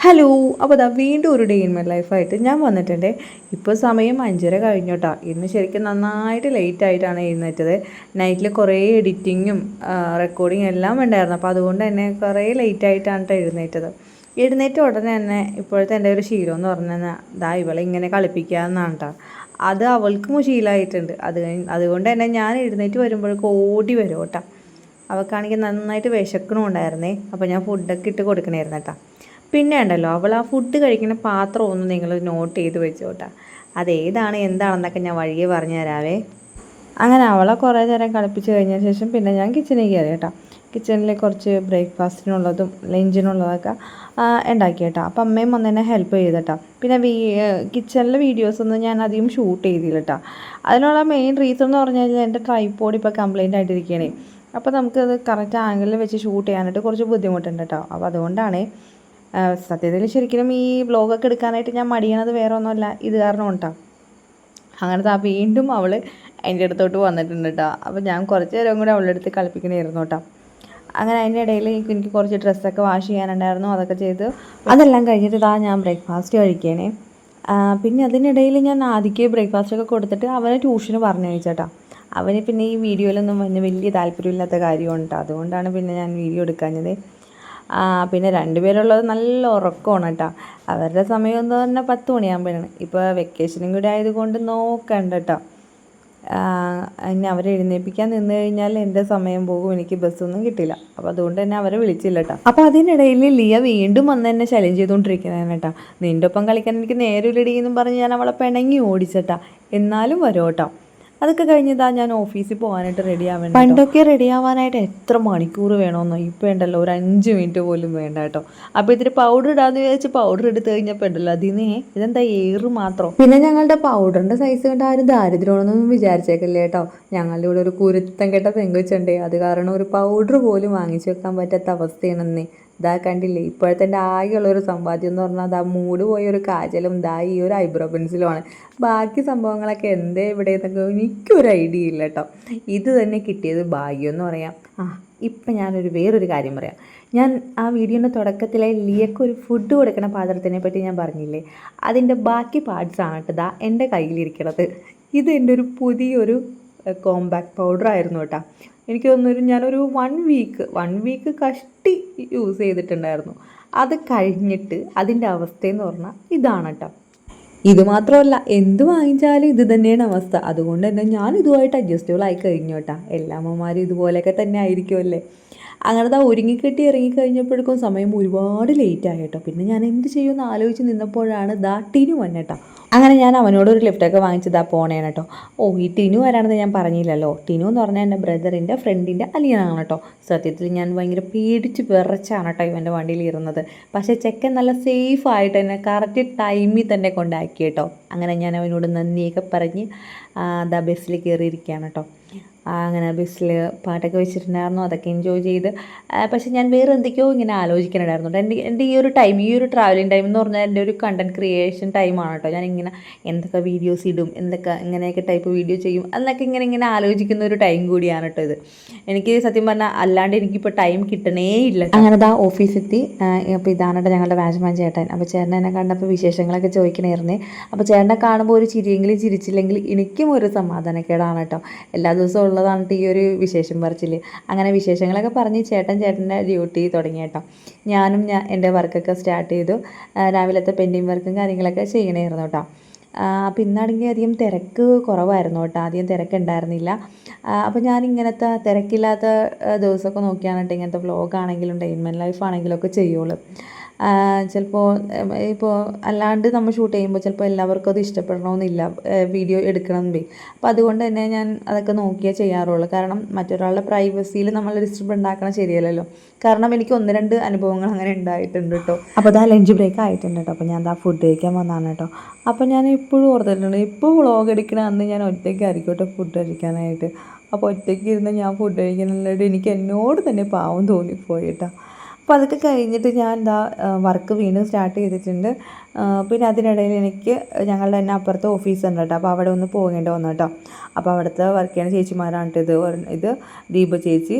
Hello. അപ്പോൾ അതാ വീണ്ടും ഒരു ഡേ ഇൻ മൈ ലൈഫായിട്ട് ഞാൻ വന്നിട്ടുണ്ട്. ഇപ്പോൾ സമയം 5:30 കഴിഞ്ഞോട്ടാ. ഇന്ന് ശരിക്കും നന്നായിട്ട് ലേറ്റ് ആയിട്ടാണ് എഴുന്നേറ്റത്. നൈറ്റിൽ കുറേ എഡിറ്റിങ്ങും റെക്കോർഡിങ്ങും എല്ലാം ഉണ്ടായിരുന്നു. അപ്പോൾ അതുകൊണ്ട് തന്നെ കുറേ ലേറ്റ് ആയിട്ടാണ് എഴുന്നേറ്റത്. എഴുന്നേറ്റ ഉടനെ തന്നെ ഇപ്പോഴത്തെ എൻ്റെ ഒരു ശീലം എന്ന് പറഞ്ഞാൽ ദാ ഇവളെ ഇങ്ങനെ കളിപ്പിക്കുക എന്നാണ് കേട്ടോ. അത് അവൾക്കും ശീലമായിട്ടുണ്ട്. അതുകൊണ്ട് തന്നെ ഞാൻ എഴുന്നേറ്റ് വരുമ്പോഴേക്കും ഓടി വരും കേട്ടോ. അവൾക്കാണെങ്കിൽ നന്നായിട്ട് വിശക്കണമുണ്ടായിരുന്നേ. അപ്പോൾ ഞാൻ ഫുഡൊക്കെ ഇട്ട് കൊടുക്കണമായിരുന്നു കേട്ടോ. പിന്നെ ഉണ്ടല്ലോ, അവൾ ആ ഫുഡ് കഴിക്കുന്ന പാത്രം ഒന്ന് നിങ്ങൾ നോട്ട് ചെയ്ത് വെച്ചോട്ടാ. അതേതാണ് എന്താണെന്നൊക്കെ ഞാൻ വഴിയെ പറഞ്ഞു തരാവേ. അങ്ങനെ അവളെ കുറേ നേരം കളിപ്പിച്ച് കഴിഞ്ഞ ശേഷം പിന്നെ ഞാൻ കിച്ചണിൽ കയറി കേട്ടോ. കിച്ചണിൽ കുറച്ച് ബ്രേക്ക്ഫാസ്റ്റിനുള്ളതും ലഞ്ചിനുള്ളതൊക്കെ ഉണ്ടാക്കി കേട്ടോ. അപ്പം അമ്മയും വന്ന് തന്നെ ഹെൽപ്പ് ചെയ്തിട്ടാ. പിന്നെ കിച്ചണിലെ വീഡിയോസൊന്നും ഞാൻ അധികം ഷൂട്ട് ചെയ്തില്ല കേട്ടോ. അതിനുള്ള മെയിൻ റീസൺ എന്ന് പറഞ്ഞു കഴിഞ്ഞാൽ എൻ്റെ ട്രൈപോഡ് ഇപ്പോൾ കംപ്ലയിൻ്റ് ആയിട്ടിരിക്കുകയാണ്. അപ്പോൾ നമുക്കത് കറക്റ്റ് ആംഗിളിൽ വെച്ച് ഷൂട്ട് ചെയ്യാനായിട്ട് കുറച്ച് ബുദ്ധിമുട്ടുണ്ട് കേട്ടോ. അപ്പോൾ അതുകൊണ്ടാണ് സത്യത്തിൽ ശരിക്കും ഈ വ്ലോഗൊക്കെ എടുക്കാനായിട്ട് ഞാൻ മടിയണത് വേറെ ഒന്നുമല്ല, ഇത് കാരണം ഉണ്ടാവും. അങ്ങനത്തെ വീണ്ടും അവൾ എൻ്റെ അടുത്തോട്ട് വന്നിട്ടുണ്ട് കേട്ടോ. അപ്പോൾ ഞാൻ കുറച്ച് നേരം കൂടി അവളുടെ അടുത്ത് കളിപ്പിക്കണമായിരുന്നു കേട്ടോ. അങ്ങനെ അതിൻ്റെ ഇടയിൽ എനിക്ക് കുറച്ച് ഡ്രസ്സൊക്കെ വാഷ് ചെയ്യാനുണ്ടായിരുന്നു, അതൊക്കെ ചെയ്ത് അതെല്ലാം കഴിഞ്ഞിട്ട് ഞാൻ ബ്രേക്ക്ഫാസ്റ്റ് കഴിക്കണേ. പിന്നെ അതിനിടയിൽ ഞാൻ ആദ്യമേ ബ്രേക്ക്ഫാസ്റ്റൊക്കെ കൊടുത്തിട്ട് അവനെ ട്യൂഷന് പറഞ്ഞു അയച്ചേട്ടാ. അവന് പിന്നെ ഈ വീഡിയോയിലൊന്നും വലിയ താല്പര്യമില്ലാത്ത കാര്യമുണ്ട്, അതുകൊണ്ടാണ് പിന്നെ ഞാൻ വീഡിയോ എടുക്കാഞ്ഞത്. പിന്നെ രണ്ടുപേരുള്ളത് നല്ല ഉറക്കമാണ് കേട്ടോ. അവരുടെ സമയം എന്ന് പറഞ്ഞാൽ 10 മണിയാകുമ്പോഴാണ്. ഇപ്പോൾ വെക്കേഷനും കൂടി ആയതുകൊണ്ട് നോക്കണ്ട കേട്ടോ. ഇനി അവരെ എഴുന്നേൽപ്പിക്കാൻ നിന്ന് കഴിഞ്ഞാൽ എൻ്റെ സമയം പോകും, എനിക്ക് ബസ്സൊന്നും കിട്ടില്ല. അപ്പോൾ അതുകൊണ്ട് തന്നെ അവരെ വിളിച്ചില്ല കേട്ടോ. അപ്പോൾ അതിനിടയിൽ ലിയ വീണ്ടും വന്ന് എന്നെ ചലഞ്ച് ചെയ്തുകൊണ്ടിരിക്കുന്നതാണ് കേട്ടോ. നിൻ്റെ ഒപ്പം കളിക്കാൻ എനിക്ക് നേരില്ലടി എന്നും പറഞ്ഞ് ഞാൻ അവളെ പിണങ്ങി ഓടിച്ചേട്ടാ. എന്നാലും വരും കേട്ടോ. അതൊക്കെ കഴിഞ്ഞതാ ഞാൻ ഓഫീസിൽ പോകാനായിട്ട് റെഡി ആവേണ്ട. പണ്ടൊക്കെ റെഡി ആവാനായിട്ട് എത്ര മണിക്കൂർ വേണമെന്നോ, ഇപ്പോൾ ഉണ്ടല്ലോ ഒരു 5 മിനിറ്റ് പോലും വേണ്ട കേട്ടോ. അപ്പോൾ ഇതിന് പൗഡർ ഇടാന്ന് വിചാരിച്ച് പൗഡർ എടുത്ത് കഴിഞ്ഞപ്പോൾ ഉണ്ടല്ലോ അതിന് ഇതെന്താ ഏറ് മാത്രം. പിന്നെ ഞങ്ങളുടെ പൗഡറിൻ്റെ സൈസ് കണ്ട ആരും ദാരിദ്ര്യമാണെന്നൊന്നും വിചാരിച്ചേക്കല്ലേ കേട്ടോ. ഞങ്ങളുടെ ഇവിടെ ഒരു കുരുത്തം കെട്ട പെങ്കൊച്ചുണ്ടേ, അത് കാരണം ഒരു പൗഡർ പോലും വാങ്ങിച്ചു വെക്കാൻ പറ്റാത്ത അവസ്ഥയാണെന്നേ. ഇതാ കണ്ടില്ലേ, ഇപ്പോഴത്തെ എൻ്റെ ആകെയുള്ളൊരു സമ്പാദ്യം എന്ന് പറഞ്ഞാൽ അതാ മൂട് പോയൊരു കാജലും ഈ ഒരു ഐബ്രോ പെൻസിലുമാണ്. ബാക്കി സംഭവങ്ങളൊക്കെ എന്തേ ഇവിടെ എന്നൊക്കെ എനിക്കൊരു ഐഡിയ ഇല്ല കേട്ടോ. ഇത് തന്നെ കിട്ടിയത് ഭാഗ്യം എന്ന് പറയാം. ഇപ്പം വേറൊരു കാര്യം പറയാം. ഞാൻ ആ വീഡിയോൻ്റെ തുടക്കത്തിലെ ലിയക്കൊരു ഫുഡ് കൊടുക്കുന്ന പാത്രത്തിനെ പറ്റി ഞാൻ പറഞ്ഞില്ലേ, അതിൻ്റെ ബാക്കി പാർട്സാണ് കേട്ടോ എൻ്റെ കയ്യിലിരിക്കണത്. ഇത് എൻ്റെ ഒരു പുതിയൊരു കോമ്പാക്ട് പൗഡർ ആയിരുന്നു കേട്ടോ. എനിക്ക് തോന്നുന്നു ഞാനൊരു 1 വീക്ക് കഷ്ടി യൂസ് ചെയ്തിട്ടുണ്ടായിരുന്നു. അത് കഴിഞ്ഞിട്ട് അതിൻ്റെ അവസ്ഥയെന്ന് പറഞ്ഞാൽ ഇതാണ് കേട്ടോ. ഇത് മാത്രമല്ല, എന്ത് വാങ്ങിച്ചാലും ഇത് തന്നെയാണ് അവസ്ഥ. അതുകൊണ്ട് തന്നെ ഞാൻ ഇതുമായിട്ട് അഡ്ജസ്റ്റബിൾ ആയി കഴിഞ്ഞു കേട്ടോ. എല്ലാ അമ്മമാരും ഇതുപോലെയൊക്കെ തന്നെ ആയിരിക്കുമല്ലേ. അങ്ങനത്തെ ഒരുങ്ങിക്കെട്ടി ഇറങ്ങിക്കഴിഞ്ഞപ്പോഴേക്കും സമയം ഒരുപാട് ലേറ്റായി കേട്ടോ. പിന്നെ ഞാൻ എന്ത് ചെയ്യുമെന്ന് ആലോചിച്ച് നിന്നപ്പോഴാണ് ടിനു വന്നേട്ടോ. അങ്ങനെ ഞാൻ അവനോടൊരു ലിഫ്റ്റൊക്കെ വാങ്ങിച്ചതാ പോണേണ് കേട്ടോ. ഈ ടിനു വരാണെന്ന് ഞാൻ പറഞ്ഞില്ലല്ലോ. ടിനു എന്ന് പറഞ്ഞാൽ എൻ്റെ ബ്രദറിൻ്റെ ഫ്രണ്ടിൻ്റെ അലിയനാണ് കേട്ടോ. സത്യത്തിൽ ഞാൻ ഭയങ്കര പേടിച്ച് വിറച്ചാണ് കേട്ടോ ഇവൻ്റെ വണ്ടിയിൽ ഇരുന്നത്. പക്ഷേ ചെക്കൻ നല്ല സേഫായിട്ട് തന്നെ കറക്റ്റ് ടൈമിൽ തന്നെ കൊണ്ടാക്കി കേട്ടോ. അങ്ങനെ ഞാൻ അവനോട് നന്ദിയൊക്കെ പറഞ്ഞ് ബസ്സിൽ കയറിയിരിക്കുകയാണ് കേട്ടോ. അങ്ങനെ ബസ്സിൽ പാട്ടൊക്കെ വെച്ചിട്ടുണ്ടായിരുന്നു, അതൊക്കെ എൻജോയ് ചെയ്ത്. പക്ഷേ ഞാൻ വേറെ എന്തൊക്കെയോ ഇങ്ങനെ ആലോചിക്കുന്നുണ്ടായിരുന്നു. എൻ്റെ ഈ ഒരു ട്രാവലിംഗ് ടൈം എന്ന് പറഞ്ഞാൽ എൻ്റെ ഒരു കണ്ടൻറ് ക്രിയേഷൻ ടൈമാണ് കേട്ടോ. ഞാനിങ്ങനെ എന്തൊക്കെ വീഡിയോസ് ഇടും, ഇങ്ങനെയൊക്കെ ടൈപ്പ് വീഡിയോ ചെയ്യും എന്നൊക്കെ ഇങ്ങനെ ആലോചിക്കുന്ന ഒരു ടൈം കൂടിയാണ് കേട്ടോ ഇത്. എനിക്ക് സത്യം പറഞ്ഞാൽ അല്ലാണ്ട് എനിക്കിപ്പോൾ ടൈം കിട്ടണേ ഇല്ല. അങ്ങനെ ഓഫീസെത്തി. അപ്പോൾ ഇതാണ് കേട്ടോ ഞങ്ങളുടെ വാച്ച്മാൻ ചേട്ടൻ. അപ്പോൾ ചേട്ടൻ എന്നെ കണ്ടപ്പോൾ വിശേഷങ്ങളൊക്കെ ചോദിക്കണമായിരുന്നേ. അപ്പോൾ ചേട്ടനെ കാണുമ്പോൾ ഒരു ചിരിയെങ്കിലും ചിരിച്ചില്ലെങ്കിൽ എനിക്കും ഒരു സമാധാനക്കേടാണ് കേട്ടോ. എല്ലാ ദിവസവും ഉള്ളതാണ് ഈ ഒരു വിശേഷം പറച്ചിൽ. അങ്ങനെ വിശേഷങ്ങളൊക്കെ പറഞ്ഞ് ചേട്ടൻ്റെ ഡ്യൂട്ടി തുടങ്ങി കേട്ടോ. ഞാനും എൻ്റെ വർക്കൊക്കെ സ്റ്റാർട്ട് ചെയ്തു. രാവിലത്തെ പെൻഡിങ് വർക്കും കാര്യങ്ങളൊക്കെ ചെയ്യണമായിരുന്നു കേട്ടോ. അപ്പോൾ ഇന്നാണെങ്കിൽ അധികം തിരക്ക് കുറവായിരുന്നു കേട്ടോ. അധികം തിരക്കുണ്ടായിരുന്നില്ല. അപ്പോൾ ഞാൻ ഇങ്ങനത്തെ തിരക്കില്ലാത്ത ദിവസമൊക്കെ നോക്കിയാണ് കേട്ടോ ഇങ്ങനത്തെ വ്ലോഗാണെങ്കിലും ഡേ ഇൻ മൈ ലൈഫ് ആണെങ്കിലും ഒക്കെ ചെയ്യുള്ളൂ. ചിലപ്പോൾ ഇപ്പോൾ അല്ലാണ്ട് നമ്മൾ ഷൂട്ട് ചെയ്യുമ്പോൾ ചിലപ്പോൾ എല്ലാവർക്കും അത് ഇഷ്ടപ്പെടണമെന്നില്ല, വീഡിയോ എടുക്കണമെന്നേ. അപ്പോൾ അതുകൊണ്ട് തന്നെ ഞാൻ അതൊക്കെ നോക്കിയേ ചെയ്യാറുള്ളൂ. കാരണം മറ്റൊരാളുടെ പ്രൈവസിയിൽ നമ്മൾ ഡിസ്റ്റർബ് ഉണ്ടാക്കണം ശരിയല്ലല്ലോ. കാരണം എനിക്ക് 1-2 അനുഭവങ്ങൾ അങ്ങനെ ഉണ്ടായിട്ടുണ്ട് കേട്ടോ. അപ്പോൾ ലഞ്ച് ബ്രേക്ക് ആയിട്ടുണ്ട് കേട്ടോ. അപ്പോൾ ഞാൻ ഫുഡ് കഴിക്കാൻ വന്നതാണ് കേട്ടോ. അപ്പോൾ ഞാൻ ഇപ്പോഴും ഓർത്തിട്ടുണ്ട്, ഇപ്പോൾ വ്ളോഗ് എടുക്കണ അന്ന് ഞാൻ ഒറ്റയ്ക്കായിരിക്കും കേട്ടോ ഫുഡ് കഴിക്കാനായിട്ട്. അപ്പോൾ ഒറ്റയ്ക്ക് ഇരുന്ന് ഞാൻ ഫുഡ് കഴിക്കാനുള്ളത് എനിക്ക് എന്നോട് തന്നെ പാവം തോന്നിപ്പോയി കേട്ടോ. അപ്പോൾ അതൊക്കെ കഴിഞ്ഞിട്ട് ഞാൻ വർക്ക് വീണ്ടും സ്റ്റാർട്ട് ചെയ്തിട്ടുണ്ട്. പിന്നെ അതിനിടയിൽ എനിക്ക് ഞങ്ങളുടെ തന്നെ അപ്പുറത്തെ ഓഫീസ് ഉണ്ട് കേട്ടോ. അപ്പോൾ അവിടെ ഒന്ന് പോകേണ്ടി വന്നു കേട്ടോ. അപ്പോൾ അവിടുത്തെ വർക്ക് ചെയ്യുന്ന ചേച്ചിമാരാണ് ഇത് ദീപ ചേച്ചി,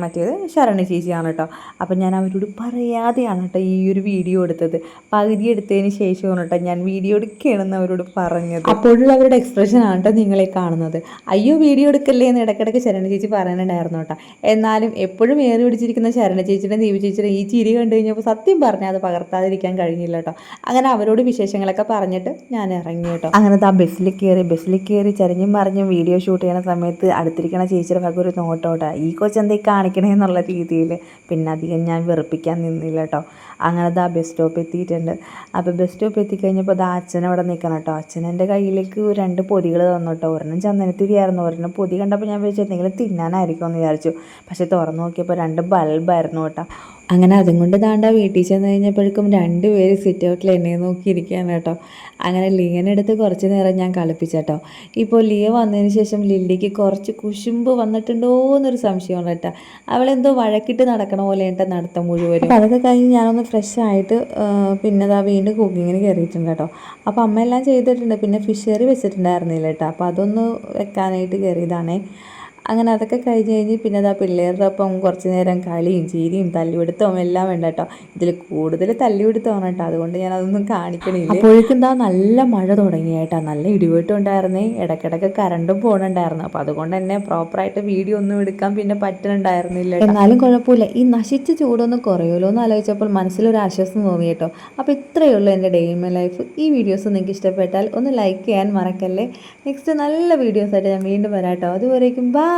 മറ്റേത് ശരണി ചേച്ചിയാണ് കേട്ടോ. അപ്പം ഞാൻ അവരോട് പറയാതെയാണ് കേട്ടോ ഈ ഒരു വീഡിയോ എടുത്തത്. പകുതി എടുത്തതിന് ശേഷമാണ് കേട്ടോ ഞാൻ വീഡിയോ എടുക്കുകയാണെന്ന് അവരോട് പറഞ്ഞത്. അപ്പോഴുള്ള അവരുടെ എക്സ്പ്രഷനാണ് കേട്ടോ നിങ്ങളെ കാണുന്നത്. അയ്യോ വീഡിയോ എടുക്കല്ലേ എന്ന് ഇടയ്ക്കിടയ്ക്ക് ശരണി ചേച്ചി പറയാനുണ്ടായിരുന്നു കേട്ടോ. എന്നാലും എപ്പോഴും ഏറി പിടിച്ചിരിക്കുന്ന ശരണ ചേച്ചിയുടെ ദീപ ചേച്ചിയുടെ ഈ ചിരി കണ്ടു കഴിഞ്ഞപ്പോൾ സത്യം പറഞ്ഞാൽ അത് പകർത്താതിരിക്കാൻ കഴിഞ്ഞില്ല കേട്ടോ. അങ്ങനെ അവരോട് വിശേഷങ്ങളൊക്കെ പറഞ്ഞിട്ട് ഞാൻ ഇറങ്ങി കേട്ടോ. അങ്ങനെ ആ ബസ്സിൽ കയറി ചരിഞ്ഞും മറിഞ്ഞും വീഡിയോ ഷൂട്ട് ചെയ്യുന്ന സമയത്ത് അടുത്തിരിക്കുന്ന ചേച്ചിയുടെ ഭാഗം ഒരു നോട്ടോട്ടാ, ഈ കൊച്ചെന്തേ കാണിക്കണേ എന്നുള്ള രീതിയിൽ. പിന്നെ അധികം ഞാൻ വെറുപ്പിക്കാൻ നിന്നില്ല കേട്ടോ. അങ്ങനെ ആ ബസ് സ്റ്റോപ്പ് എത്തിയിട്ടുണ്ട്. അപ്പോൾ ബസ് സ്റ്റോപ്പ് എത്തിക്കഴിഞ്ഞപ്പോൾ അത് അച്ഛൻ അവിടെ നിൽക്കണം കേട്ടോ. അച്ഛൻ എൻ്റെ കയ്യിലേക്ക് 2 പൊതികൾ തന്നു കേട്ടോ. ഒരെണ്ണം ചന്ദനത്തിരിയായിരുന്നു, ഒരെണ്ണം പൊതി കണ്ടപ്പോൾ ഞാൻ വിചാരിച്ചു എന്തെങ്കിലും തിന്നാനായിരിക്കും എന്ന് വിചാരിച്ചു. പക്ഷേ തുറന്നു നോക്കിയപ്പോൾ 2 ബൾബായിരുന്നു കേട്ടോ. അങ്ങനെ അതും കൊണ്ട് താണ്ട വീട്ടിൽ ചെന്ന് കഴിഞ്ഞപ്പോഴേക്കും 2 പേര് സിറ്റ് ഔട്ടിൽ എന്നെ നോക്കിയിരിക്കുകയാണ് കേട്ടോ. അങ്ങനെ ലിയനെടുത്ത് കുറച്ച് നേരം ഞാൻ കളിപ്പിച്ചേട്ടോ. ഇപ്പോൾ ലിയ വന്നതിന് ശേഷം ലില്ലിക്ക് കുറച്ച് കുശുമ്പ് വന്നിട്ടുണ്ടോ എന്നൊരു സംശയമുണ്ട് കേട്ടോ. അവളെന്തോ വഴക്കിട്ട് നടക്കണ പോലെ എൻ്റെ നടത്തം മുഴുവനും. അപ്പോൾ അതൊക്കെ കഴിഞ്ഞ് ഞാനൊന്ന് ഫ്രഷ് ആയിട്ട് പിന്നെ വീണ്ടും കുക്കിങ്ങിന് കയറിയിട്ടുണ്ട് കേട്ടോ. അപ്പോൾ അമ്മ എല്ലാം ചെയ്തിട്ടുണ്ട്. പിന്നെ ഫിഷ് കറി വെച്ചിട്ടുണ്ടായിരുന്നില്ല കേട്ടോ. അപ്പോൾ അതൊന്ന് വെക്കാനായിട്ട് കയറിയതാണേ. അങ്ങനെ അതൊക്കെ കഴിഞ്ഞ് പിന്നെ പിള്ളേരുടെ ഒപ്പം കുറച്ച് നേരം കളിയും ചിരിയും തല്ലിപിടുത്തവും എല്ലാം വേണ്ട കേട്ടോ. ഇതിൽ കൂടുതൽ തല്ലിപിടുത്തമാണ് കേട്ടോ. അതുകൊണ്ട് ഞാൻ അതൊന്നും കാണിക്കണില്ല. അപ്പോഴേക്കും നല്ല മഴ തുടങ്ങി കേട്ടോ. നല്ല ഇടിവെട്ടും ഉണ്ടായിരുന്നേ, ഇടയ്ക്കിടയ്ക്ക് കറണ്ടും പോകണുണ്ടായിരുന്നു. അപ്പോൾ അതുകൊണ്ട് തന്നെ പ്രോപ്പറായിട്ട് വീഡിയോ ഒന്നും എടുക്കാൻ പിന്നെ പറ്റുന്നുണ്ടായിരുന്നില്ല. എന്നാലും കുഴപ്പമില്ല, ഈ നശിച്ച ചൂടൊന്നും കുറയുമല്ലോ എന്ന് ആലോചിച്ചപ്പോൾ മനസ്സിലൊരു ആശ്വാസം തോന്നി കേട്ടോ. അപ്പോൾ ഇത്രയേ ഉള്ളൂ എൻ്റെ ഡേ ഇൻ മൈ ലൈഫ്. ഈ വീഡിയോസ് നിങ്ങൾക്ക് ഇഷ്ടപ്പെട്ടാൽ ഒന്ന് ലൈക്ക് ചെയ്യാൻ മറക്കല്ലേ. നെക്സ്റ്റ് നല്ല വീഡിയോസായിട്ട് ഞാൻ വീണ്ടും വരാം കേട്ടോ. അതുവരേക്കും ബൈ.